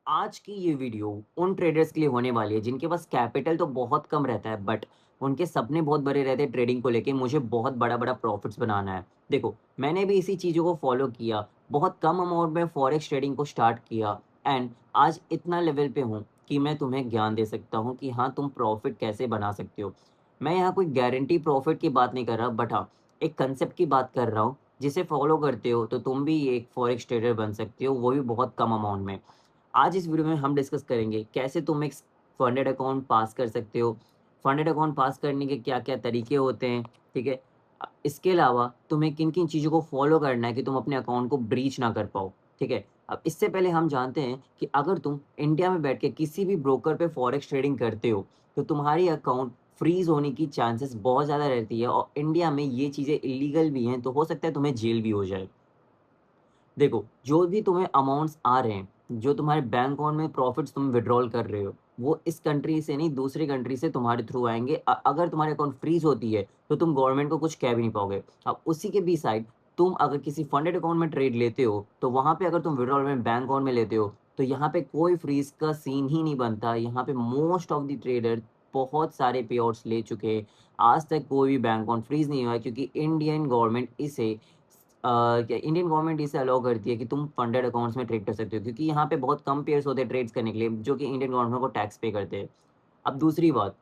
आज की ये वीडियो उन ट्रेडर्स के लिए होने वाली है जिनके पास कैपिटल तो बहुत कम रहता है बट उनके सपने बहुत बड़े रहते हैं ट्रेडिंग को लेके। मुझे बहुत बड़ा बड़ा प्रॉफिट्स बनाना है। देखो, मैंने भी इसी चीज़ों को फॉलो किया, बहुत कम अमाउंट में फॉरेक्स ट्रेडिंग को स्टार्ट किया एंड आज इतना लेवल पे हूँ कि मैं तुम्हें ज्ञान दे सकता हूँ कि हाँ, तुम प्रॉफिट कैसे बना सकते हो। मैं यहाँ कोई गारंटी प्रॉफिट की बात नहीं कर रहा बट हाँ, एक कंसेप्ट की बात कर रहा हूँ जिसे फॉलो करते हो तो तुम भी एक फॉरेक्स ट्रेडर बन सकते हो, वो भी बहुत कम अमाउंट में। आज इस वीडियो में हम डिस्कस करेंगे कैसे तुम एक फंडेड अकाउंट पास कर सकते हो, फंडेड अकाउंट पास करने के क्या-क्या तरीके होते हैं, ठीक है? इसके अलावा तुम्हें किन-किन चीज़ों को फॉलो करना है कि तुम अपने अकाउंट को ब्रीच ना कर पाओ, ठीक है? अब इससे पहले हम जानते हैं कि अगर तुम इंडिया में बैठ के किसी भी ब्रोकर पे फॉरेक्स ट्रेडिंग करते हो, तो तुम्हारी अकाउंट फ्रीज़ होने की चांसेस बहुत ज़्यादा रहती है और इंडिया में ये चीज़ें इल्लीगल भी हैं, तो हो सकता है तुम्हें जेल भी हो जाए। देखो, जो भी तुम्हें अमाउंट्स आ रहे हैं, जो तुम्हारे बैंक अकाउंट में प्रॉफ़िट्स तुम विथड्रॉल कर रहे हो, वो इस कंट्री से नहीं दूसरी कंट्री से तुम्हारे थ्रू आएँगे। अगर तुम्हारे अकाउंट फ्रीज़ होती है, तो तुम गवर्नमेंट को कुछ कह भी नहीं पाओगे। अब उसी के बी साइड तुम अगर किसी फंडेड अकाउंट में ट्रेड लेते हो, तो वहाँ पे अगर तुम विथड्रॉल में बैंक अकाउंट में लेते हो, तो यहाँ पे कोई फ्रीज़ का सीन ही नहीं बनता। यहाँ पे मोस्ट ऑफ द ट्रेडर बहुत सारे पेआउट्स ले चुके हैं। आज तक कोई भी बैंक अकाउंट फ्रीज़ नहीं हुआ है क्योंकि इंडियन गवर्नमेंट इसे क्या इंडियन गवर्नमेंट इसे अलाउ करती है कि तुम फंडेड अकाउंट्स में ट्रेड कर सकते हो क्योंकि यहाँ पे बहुत कम पेयर्स होते हैं ट्रेड्स करने के लिए जो कि इंडियन गवर्नमेंट को टैक्स पे करते हैं। अब दूसरी बात,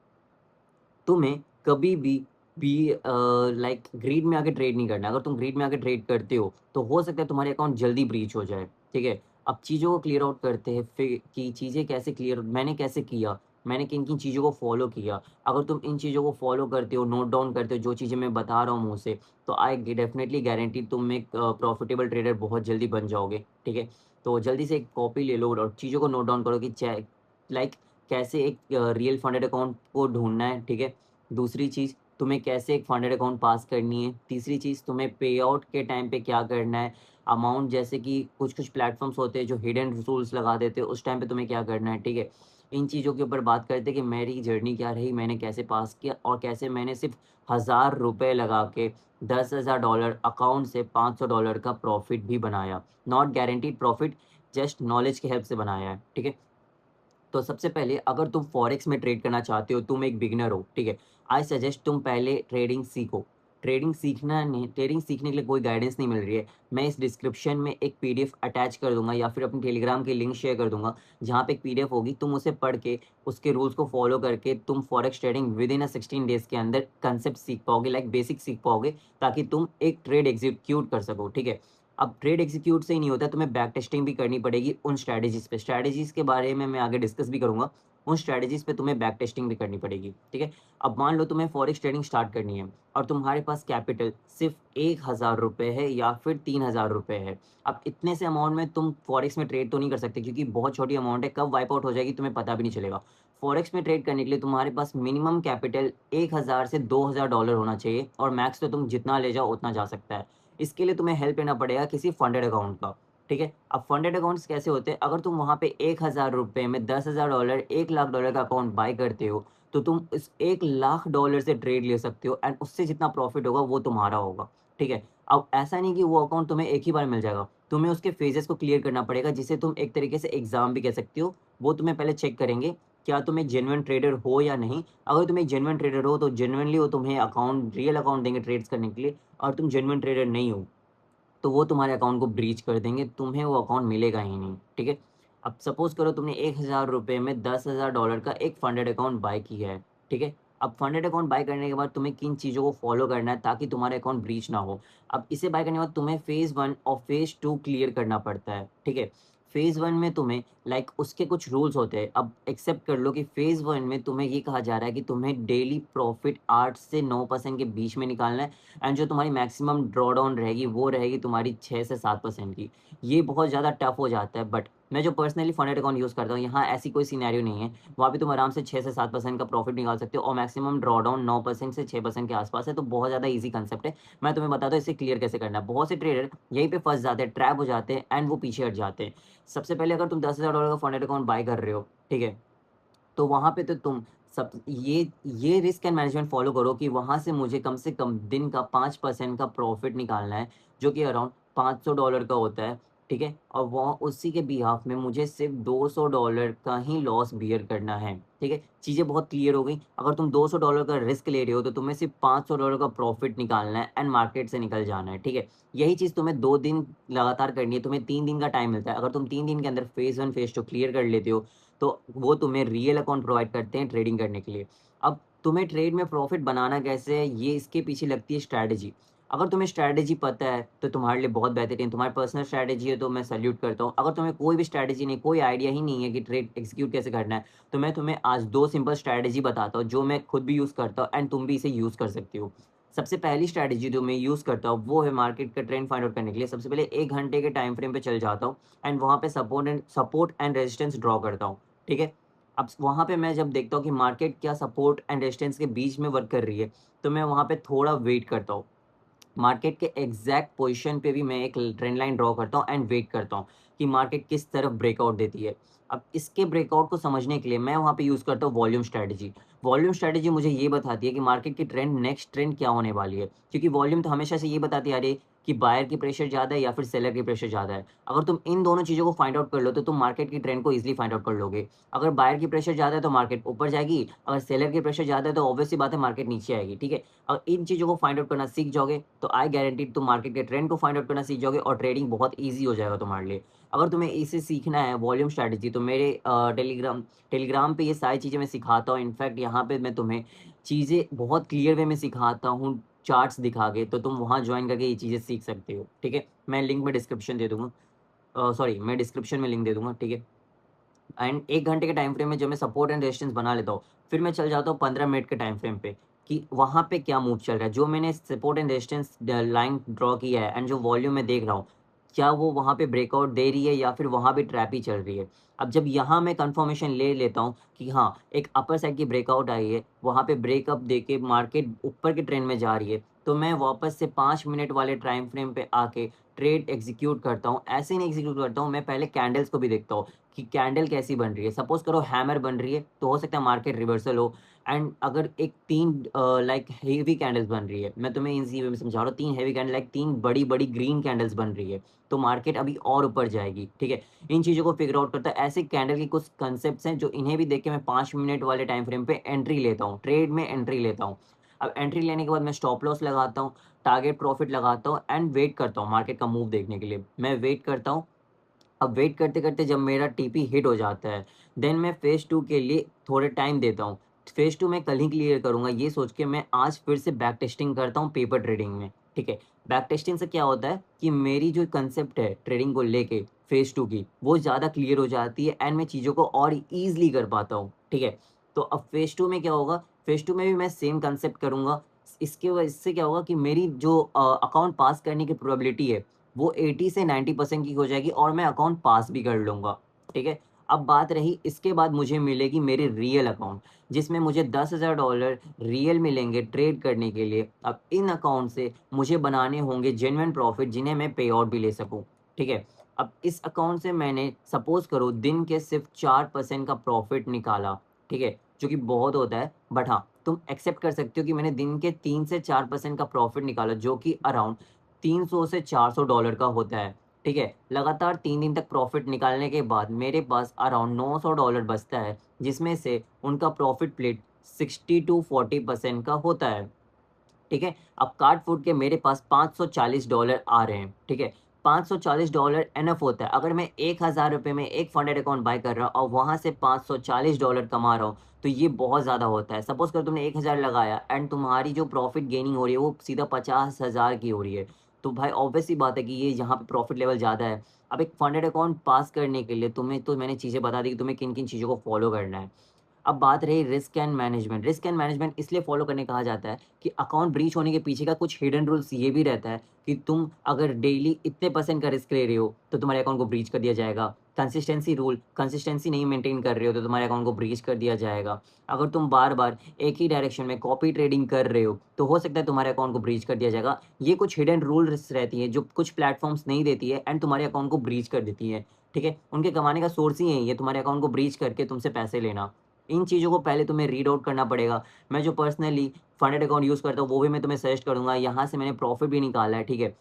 तुम्हें कभी भी लाइक ग्रीड में आके ट्रेड नहीं करना है। अगर तुम ग्रीड में आके ट्रेड करते हो, तो हो सकता है तुम्हारे अकाउंट जल्दी ब्रीच हो जाए, ठीक है? अब चीज़ों को क्लियर आउट करते हैं फिर कि चीज़ें कैसे क्लियर मैंने कैसे किया, मैंने किन-किन चीज़ों को फॉलो किया। अगर तुम इन चीज़ों को फॉलो करते हो, नोट डाउन करते हो जो चीज़ें मैं बता रहा हूँ मुँह से, तो आई डेफिनिटली गारंटी तुम एक प्रॉफिटेबल ट्रेडर बहुत जल्दी बन जाओगे, ठीक है? तो जल्दी से एक कॉपी ले लो और चीज़ों को नोट डाउन करो कि लाइक कैसे एक रियल फंडेड अकाउंट को ढूँढना है, ठीक है? दूसरी चीज़, तुम्हें कैसे एक फंडेड अकाउंट पास करनी है। तीसरी चीज़, तुम्हें पे आउट के टाइम पे क्या करना है। अमाउंट जैसे कि कुछ-कुछ प्लेटफ़ॉर्म्स होते हैं जो हिडन रूल्स लगा देते हैं, उस टाइम पे तुम्हें क्या करना है, ठीक है? इन चीज़ों के ऊपर बात करते हैं कि मेरी जर्नी क्या रही, मैंने कैसे पास किया और कैसे मैंने सिर्फ़ ₹1000 लगा के $10,000 अकाउंट से $500 का प्रॉफ़िट भी बनाया। Not guaranteed profit, just knowledge की हेल्प से बनाया है, ठीक है? तो सबसे पहले अगर तुम फॉरेक्स में ट्रेड करना चाहते हो, तुम एक बिगिनर हो, ठीक है? आई सजेस्ट तुम पहले ट्रेडिंग सीखो। ट्रेडिंग सीखने के लिए कोई गाइडेंस नहीं मिल रही है। मैं इस डिस्क्रिप्शन में एक पीडीएफ अटैच कर दूँगा या फिर अपनी टेलीग्राम की लिंक शेयर कर दूँगा, जहाँ पे एक पीडीएफ होगी, तुम उसे पढ़ के, उसके रूल्स को फॉलो करके तुम फॉरेक्स ट्रेडिंग विदिन 16 डेज़ के अंदर कांसेप्ट सीख पाओगे, लाइक बेसिक सीख पाओगे, ताकि तुम एक ट्रेड एग्ज़ीक्यूट कर सको, ठीक है? अब ट्रेड एग्जीक्यूट से ही नहीं होता, तुम्हें बैक टेस्टिंग भी करनी पड़ेगी उन स्ट्रैटेजीज़ पे। स्ट्रैटेजीज़ के बारे में मैं आगे डिस्कस भी करूँगा। उन स्ट्रैटेजीज़ पे तुम्हें बैक टेस्टिंग भी करनी पड़ेगी, ठीक है? अब मान लो तुम्हें फॉरेक्स ट्रेडिंग स्टार्ट करनी है और तुम्हारे पास कैपिटल सिर्फ़ ₹1000 है या फिर ₹3000 है। अब इतने से अमाउंट में तुम फॉरेक्स में ट्रेड तो नहीं कर सकते क्योंकि बहुत छोटी अमाउंट है, कब वाइप आउट हो जाएगी तुम्हें पता भी नहीं चलेगा। फॉरेक्स में ट्रेड करने के लिए तुम्हारे पास मिनिमम कैपिटल 1000 से $2000 होना चाहिए और मैक्स तो तुम जितना ले जाओ उतना जा सकता है। इसके लिए तुम्हें हेल्प लेना पड़ेगा किसी फंडेड अकाउंट का, ठीक है? अब फंडेड अकाउंट्स कैसे होते हैं? अगर तुम वहाँ पे ₹1000 में $10,000 $1,00,000 का अकाउंट बाय करते हो, तो तुम इस $1,00,000 से ट्रेड ले सकते हो एंड उससे जितना प्रॉफिट होगा वो तुम्हारा होगा, ठीक है? अब ऐसा नहीं कि वो अकाउंट तुम्हें एक ही बार मिल जाएगा, तुम्हें उसके फेजेज़ को क्लियर करना पड़ेगा जिसे तुम एक तरीके से एग्ज़ाम भी कह सकते हो। वो तुम्हें पहले चेक करेंगे, क्या तुम एक जेन्युइन ट्रेडर हो या नहीं? अगर तुम एक जेन्युइन ट्रेडर हो, तो जेन्युइनली वो तुम्हें अकाउंट रियल अकाउंट देंगे ट्रेड्स करने के लिए और तुम जेन्युइन ट्रेडर नहीं हो, तो वो तुम्हारे अकाउंट को ब्रीच कर देंगे, तुम्हें वो अकाउंट मिलेगा ही नहीं, ठीक है? अब सपोज़ करो तुमने ₹1000 में $10,000 का एक फंडेड अकाउंट बाय किया है, ठीक है? अब फंडेड अकाउंट बाय करने के बाद तुम्हें किन चीज़ों को फ़ॉलो करना है ताकि तुम्हारे अकाउंट ब्रीच ना हो। अब इसे बाय करने के बाद तुम्हें फ़ेज़ 1 और फ़ेज़ 2 क्लियर करना पड़ता है, ठीक है? फ़ेज़ 1 में तुम्हें लाइक उसके कुछ रूल्स होते हैं। अब एक्सेप्ट कर लो कि फ़ेज़ 1 में तुम्हें ये कहा जा रहा है कि तुम्हें डेली प्रॉफ़िट 8 से 9% के बीच में निकालना है एंड जो तुम्हारी मैक्सिमम ड्रॉडाउन रहेगी वो रहेगी तुम्हारी 6 से 7% की। ये बहुत ज़्यादा टफ हो जाता है बट मैं जो पर्सनली फंडेड अकाउंट यूज़ करता हूँ, यहाँ ऐसी कोई सिनेरियो नहीं है। वहाँ पे तुम आराम से 6 से 7% का प्रॉफिट निकाल सकते हो और मैक्सिमम ड्रॉडाउन 9% से 6% के आसपास है, तो बहुत ज़्यादा ईज़ी कांसेप्ट है। मैं तुम्हें बताता हूँ इसे क्लियर कैसे करना है। बहुत से ट्रेडर यहीं पे फँस जाते हैं, ट्रैप हो जाते हैं एंड वो पीछे हट जाते हैं। सबसे पहले अगर तुम $10,000 का फंडेड अकाउंट बाय कर रहे हो, ठीक है? तो वहाँ पे तो तुम सब ये रिस्क एंड मैनेजमेंट फ़ॉलो करो कि वहाँ से कम दिन का 5% का प्रॉफ़िट निकालना है, जो कि अराउंड $500 का होता है, ठीक है? और वो उसी के बिहाफ़ में मुझे सिर्फ़ $200 का ही लॉस बियर करना है, ठीक है? चीज़ें बहुत क्लियर हो गई। अगर तुम $200 का रिस्क ले रहे हो, तो तुम्हें सिर्फ़ $500 का प्रॉफ़िट निकालना है एंड मार्केट से निकल जाना है, ठीक है? यही चीज़ तुम्हें 2 दिन लगातार करनी है, तुम्हें 3 दिन का टाइम मिलता है। अगर तुम 3 दिन के अंदर फ़ेज़ 1, फ़ेज़ 2 क्लियर कर लेते हो, तो वो तुम्हें रियल अकाउंट प्रोवाइड करते हैं ट्रेडिंग करने के लिए। अब तुम्हें ट्रेड में प्रॉफ़िट बनाना कैसे है, ये इसके पीछे लगती है स्ट्रैटेजी। अगर तुम्हें स्ट्रैटेजी पता है, तो तुम्हारे लिए बहुत बेहतरीन, तुम्हारी पर्सनल स्ट्रैटेजी है, तो मैं सैल्यूट करता हूँ। अगर तुम्हें कोई भी स्ट्रैटेजी नहीं, कोई आइडिया ही नहीं है कि ट्रेड एग्ज़ीक्यूट कैसे करना है, तो मैं तुम्हें आज 2 सिंपल स्ट्रैटेजी बताता हूँ, जो मैं खुद भी यूज़ करता हूँ एंड तुम भी इसे यूज़ कर सकती हो। सबसे पहली स्ट्रैटेजी जो मैं यूज़ करता हूँ, वो है मार्केट का ट्रेंड फाइंड आउट करने के लिए। सबसे पहले 1 घंटे के टाइम फ्रेम पे चल जाता हूँ एंड वहाँ पे सपोर्ट एंड रेजिस्टेंस ड्रॉ करता हूँ, ठीक है? अब वहाँ पे मैं जब देखता हूँ कि मार्केट क्या सपोर्ट एंड रेजिस्टेंस के बीच में वर्क कर रही है, तो मैं वहाँ पे थोड़ा वेट करता हूँ। मार्केट के एग्जैक्ट पोजीशन पे भी मैं एक ट्रेंड लाइन ड्रॉ करता हूँ एंड वेट करता हूँ कि मार्केट किस तरफ ब्रेकआउट देती है। अब इसके ब्रेकआउट को समझने के लिए मैं वहाँ पे यूज़ करता हूँ वॉल्यूम स्ट्रैटेजी। वॉल्यूम स्ट्रैटेजी मुझे ये बताती है कि मार्केट की नेक्स्ट ट्रेंड क्या होने वाली है, क्योंकि वॉल्यूम तो हमेशा से ये बताती आ रही है कि बायर की प्रेशर ज़्यादा है या फिर सेलर की प्रेशर ज़्यादा है। अगर तुम इन दोनों चीज़ों को फाइंड आउट कर लो, तो तुम मार्केट की ट्रेंड को ईजिली फाइंड आउट कर लोगे। अगर बायर की प्रेशर ज़्यादा है तो मार्केट ऊपर जाएगी, अगर सेलर की प्रेशर ज़्यादा है तो ऑब्वियस सी बात है मार्केट नीचे आएगी, ठीक है? अगर इन चीज़ों को फाइंड आउट करना सीख जाओगे, तो आई गारंटी तुम मार्केट के ट्रेंड को फाइंड आउट करना सीख जाओगे और ट्रेडिंग बहुत ईज़ी हो जाएगा तुम्हारे लिए। अगर तुम्हें इसे सीखना है वॉल्यूम स्ट्रैटेजी, तो मेरे टेलीग्राम पे ये सारी चीज़ें मैं सिखाता हूँ। इनफैक्ट यहाँ पे मैं तुम्हें चीज़ें बहुत क्लियर वे में सिखाता हूँ, चार्ट्स दिखा के, तो तुम वहाँ जॉइन करके ये चीज़ें सीख सकते हो, ठीक है? मैं लिंक में डिस्क्रिप्शन दे दूँगा। सॉरी, मैं डिस्क्रिप्शन में लिंक दे दूँगा, ठीक है? एंड 1 घंटे के टाइम फ्रेम में जब मैं सपोर्ट एंड रेजिस्टेंस बना लेता हूँ, फिर मैं चल जाता हूँ 15 मिनट के टाइम फ्रेम पे कि वहाँ पे क्या मूव चल रहा है। जो मैंने support and resistance line draw किया है एंड जो वॉल्यूम मैं देख रहा हूँ, क्या वो वहाँ पे ब्रेकआउट दे रही है या फिर वहाँ भी ट्रैप ही चल रही है। अब जब यहाँ मैं कंफर्मेशन ले लेता हूँ कि हाँ, एक अपर साइड की ब्रेकआउट आई है, वहाँ पे ब्रेकअप देके मार्केट ऊपर के ट्रेंड में जा रही है, तो मैं वापस से 5 मिनट वाले टाइम फ्रेम पे आके ट्रेड एग्जीक्यूट करता हूँ। ऐसे नहीं एग्जीक्यूट करता हूँ, मैं पहले कैंडल्स को भी देखता हूँ कि कैंडल कैसी बन रही है। सपोज़ करो हैमर बन रही है, तो हो सकता है मार्केट रिवर्सल हो एंड अगर एक 3 लाइक हेवी कैंडल्स बन रही है, मैं तुम्हें इजी वे में समझा रहा हूँ, 3 हेवी कैंडल लाइक 3 बड़ी-बड़ी ग्रीन कैंडल्स बन रही है, तो मार्केट अभी और ऊपर जाएगी, ठीक है? इन चीज़ों को फिगर आउट करता है। ऐसे कैंडल के कुछ कांसेप्ट्स हैं, जो इन्हें भी देख के मैं 5 मिनट वाले टाइम फ्रेम पे एंट्री लेता हूँ, ट्रेड में एंट्री लेता हूँ। अब एंट्री लेने के बाद मैं स्टॉप लॉस लगाता हूँ, टारगेट प्रॉफिट लगाता हूँ एंड वेट करता हूँ मार्केट का मूव देखने के लिए। मैं वेट करता हूँ। अब वेट करते-करते जब मेरा टीपी हिट हो जाता है, देन मैं फ़ेज़ 2 के लिए थोड़े टाइम देता हूँ। फ़ेज़ 2 मैं कल ही क्लियर करूँगा, ये सोच के मैं आज फिर से बैक टेस्टिंग करता हूँ पेपर ट्रेडिंग में, ठीक है? बैक टेस्टिंग से क्या होता है कि मेरी जो कंसेप्ट है ट्रेडिंग को लेके फ़ेज़ 2 की, वो ज़्यादा क्लियर हो जाती है एंड मैं चीज़ों को और ईज़िली कर पाता हूँ, ठीक है? तो अब फ़ेज़ 2 में क्या होगा, फ़ेज़ 2 में भी मैं सेम कंसेप्ट करूँगा। इससे क्या होगा कि मेरी जो अकाउंट पास करने की प्रोबेबिलिटी है, वो 80 से 90% की हो जाएगी और मैं अकाउंट पास भी कर लूँगा, ठीक है? अब बात रही इसके बाद मुझे मिलेगी मेरी रियल अकाउंट, जिसमें मुझे $10,000 रियल मिलेंगे ट्रेड करने के लिए। अब इन अकाउंट से मुझे बनाने होंगे जेन्युइन प्रॉफ़िट, जिन्हें मैं पे आउट भी ले सकूँ, ठीक है? अब इस अकाउंट से मैंने सपोज़ करो दिन के सिर्फ़ 4% का प्रॉफ़िट निकाला, ठीक है? जो कि बहुत होता है, बट हाँ, तुम एक्सेप्ट कर सकते हो कि मैंने दिन के 3 से 4% का प्रॉफ़िट निकाला, जो कि अराउंड 300 से $400 का होता है, ठीक है? लगातार 3 दिन तक प्रॉफ़िट निकालने के बाद मेरे पास अराउंड $900 बचता है, जिसमें से उनका प्रॉफ़िट स्प्लिट 60 टू 40% का होता है। ठीक है? अब काट फूट के मेरे पास $540 आ रहे हैं, ठीक है? $540 इनफ होता है। अगर मैं ₹1000 में एक फंडेड अकाउंट बाय कर रहा हूँ और वहाँ से $540 कमा रहा हूँ, तो ये बहुत ज़्यादा होता है। सपोज़ करो तुमने 1000 लगाया एंड तुम्हारी जो प्रॉफ़िट गेनिंग हो रही है, वो सीधा 50,000 की हो रही है। तो भाई ऑब्वियस सी बात है कि ये यहाँ पे प्रॉफ़िट लेवल ज़्यादा है। अब एक फंडेड अकाउंट पास करने के लिए तुम्हें तो मैंने चीज़ें बता दी कि तुम्हें किन-किन चीज़ों को फ़ॉलो करना है। अब बात रही risk and management. Risk and management इसलिए फ़ॉलो करने कहा जाता है कि अकाउंट ब्रीच होने के पीछे का कुछ हिडन रूल्स ये भी रहता है कि तुम अगर डेली इतने % का रिस्क ले रहे हो, तो तुम्हारे अकाउंट को ब्रीच कर दिया जाएगा। कंसिस्टेंसी रूल, कंसिस्टेंसी नहीं मेंटेन कर रहे हो, तो तुम्हारे अकाउंट को ब्रीच कर दिया जाएगा। अगर तुम बार-बार एक ही डायरेक्शन में कॉपी ट्रेडिंग कर रहे हो, तो हो सकता है तुम्हारे अकाउंट को ब्रीच कर दिया जाएगा। ये कुछ हिडन रूल्स रहती हैं, जो कुछ प्लेटफ़ॉर्म्स नहीं देती है एंड तुम्हारे अकाउंट को ब्रीच कर देती है, ठीक है? उनके कमाने का सोर्स ही यही है, तुम्हारे अकाउंट को ब्रीच करके तुमसे पैसे लेना। इन चीज़ों को पहले तुम्हें रीड आउट करना पड़ेगा। मैं जो पर्सनली फंडेड अकाउंट यूज़ करता हूँ, वो भी मैं तुम्हें सजेस्ट करूँगा। यहाँ से मैंने प्रॉफ़िट भी निकाला है, ठीक है?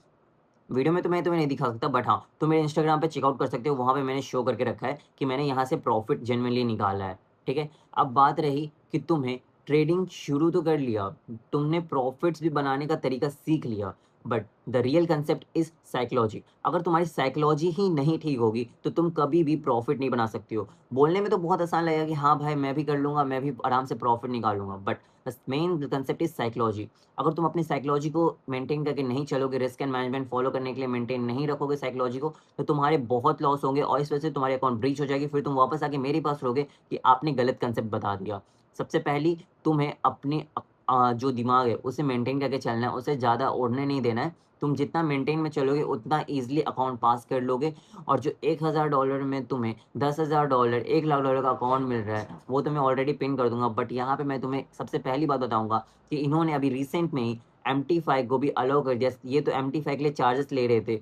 वीडियो में तो मैं तुम्हें नहीं दिखा सकता, बट हाँ, तुम मेरे इंस्टाग्राम पे चेकआउट कर सकते हो, वहाँ पे मैंने शो करके रखा है कि मैंने यहाँ से प्रॉफ़िट जेनुइनली निकाला है, ठीक है? अब बात रही कि तुम्हें ट्रेडिंग शुरू तो कर लिया, तुमने प्रॉफ़िट्स भी बनाने का तरीका सीख लिया, but the real concept is psychology. अगर तुम्हारी साइकोलॉजी ही नहीं ठीक होगी, तो तुम कभी भी प्रॉफ़िट नहीं बना सकती हो। बोलने में तो बहुत आसान लगेगा कि हाँ भाई, मैं भी कर लूँगा, मैं भी आराम से प्रॉफ़िट निकालूँगा, but the main concept is psychology. अगर तुम अपनी साइकोलॉजी को मेंटेन करके नहीं चलोगे, रिस्क एंड मैनेजमेंट फॉलो करने के लिए मेंटेन नहीं रखोगे साइकोलॉजी को, तो तुम्हारे बहुत लॉस होंगे और इस वजह से तुम्हारी अकाउंट ब्रीच हो जाएगी। फिर तुम वापस आके मेरे पास रहोगे कि आपने गलत कंसेप्ट बता दिया। सबसे पहली तुम्हें अपने जो दिमाग है उसे मेंटेन करके चलना है, उसे ज़्यादा उड़ने नहीं देना है। तुम जितना मेंटेन में चलोगे उतना ईज़िली अकाउंट पास कर लोगे, और जो $1000 में तुम्हें $10,000 $1,00,000 का अकाउंट मिल रहा है, वो तो मैं ऑलरेडी पिन कर दूँगा। बट यहाँ पे मैं तुम्हें सबसे पहली बात बताऊँगा कि इन्होंने अभी रिसेंट में ही एमटी5 को भी अलाउ कर दिया। ये तो एमटी5 के लिए चार्जेस ले रहे थे,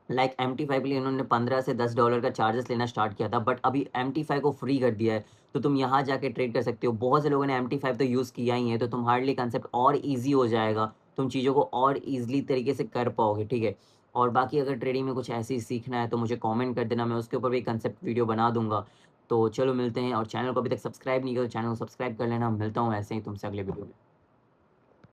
लाइक एमटी5 के लिए इन्होंने 15 से $10 का चार्जेस लेना स्टार्ट किया था, बट अभी एमटी5 को फ्री कर दिया है, तो तुम यहाँ जाके ट्रेड कर सकते हो। बहुत से लोगों ने एमटी5 तो यूज़ किया ही है, तो तुम्हारे लिए कंसेप्ट और ईज़ी हो जाएगा, तुम चीज़ों को और ईज़िली तरीके से कर पाओगे, ठीक है? और बाकी अगर ट्रेडिंग में कुछ ऐसे ही सीखना है तो मुझे कमेंट कर देना, मैं उसके ऊपर भी कंसेप्ट वीडियो बना दूँगा। तो चलो मिलते हैं, और चैनल को अभी तक सब्सक्राइब नहीं किया तो चैनल को सब्सक्राइब कर लेना। मिलता हूँ ऐसे ही तुमसे अगले वीडियो में।